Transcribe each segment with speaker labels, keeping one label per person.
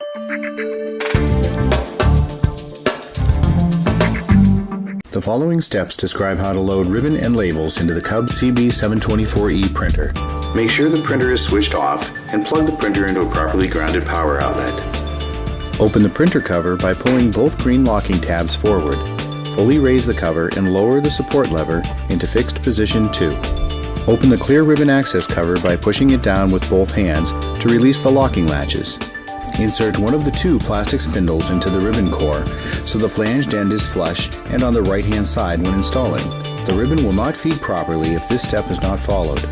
Speaker 1: The following steps describe how to load ribbon and labels into the Cub CB724E printer. Make sure the printer is switched off and plug the printer into a properly grounded power outlet. Open the printer cover by pulling both green locking tabs forward. Fully raise the cover and lower the support lever into fixed position 2. Open the clear ribbon access cover by pushing it down with both hands to release the locking latches. Insert one of the 2 plastic spindles into the ribbon core so the flanged end is flush and on the right hand side when installing. The ribbon will not feed properly if this step is not followed.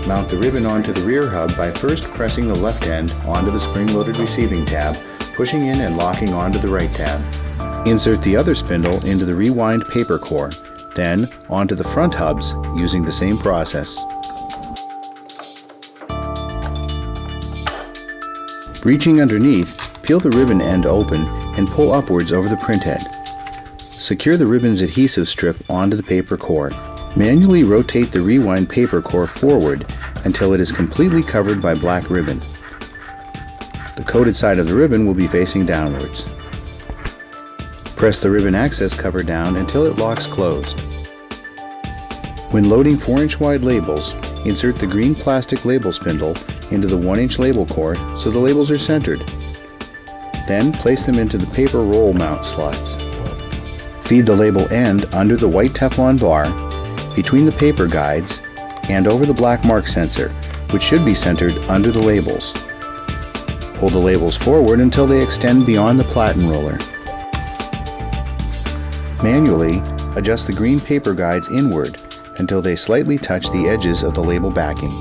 Speaker 1: Mount the ribbon onto the rear hub by first pressing the left end onto the spring-loaded receiving tab, pushing in and locking onto the right tab. Insert the other spindle into the rewind paper core, then onto the front hubs using the same process. Reaching underneath, peel the ribbon end open and pull upwards over the printhead. Secure the ribbon's adhesive strip onto the paper core. Manually rotate the rewind paper core forward until it is completely covered by black ribbon. The coated side of the ribbon will be facing downwards. Press the ribbon access cover down until it locks closed. When loading 4-inch wide labels, insert the green plastic label spindle into the 1-inch label core so the labels are centered. Then place them into the paper roll mount slots. Feed the label end under the white Teflon bar, between the paper guides, and over the black mark sensor, which should be centered under the labels. Pull the labels forward until they extend beyond the platen roller. Manually, adjust the green paper guides inward until they slightly touch the edges of the label backing.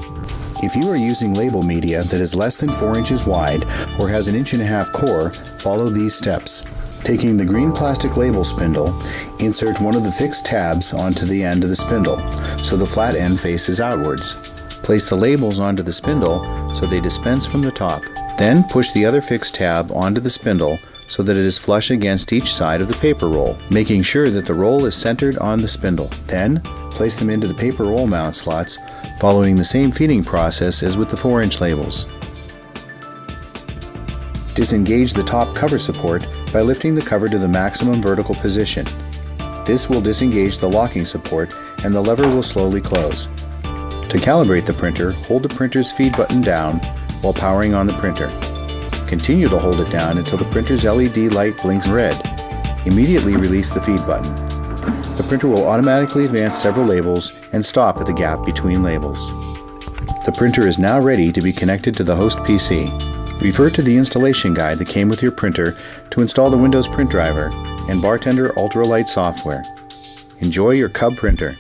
Speaker 1: If you are using label media that is less than 4 inches wide or has an 1.5 inch core, follow these steps. Taking the green plastic label spindle, insert one of the fixed tabs onto the end of the spindle so the flat end faces outwards. Place the labels onto the spindle so they dispense from the top. Then push the other fixed tab onto the spindle so that it is flush against each side of the paper roll, making sure that the roll is centered on the spindle. Then place them into the paper roll mount slots, following the same feeding process as with the 4-inch labels. Disengage the top cover support by lifting the cover to the maximum vertical position. This will disengage the locking support and the lever will slowly close. To calibrate the printer, hold the printer's feed button down while powering on the printer. Continue to hold it down until the printer's LED light blinks red. Immediately release the feed button. The printer will automatically advance several labels and stop at the gap between labels. The printer is now ready to be connected to the host PC. Refer to the installation guide that came with your printer to install the Windows Print Driver and Bartender Ultralight software. Enjoy your Cub printer.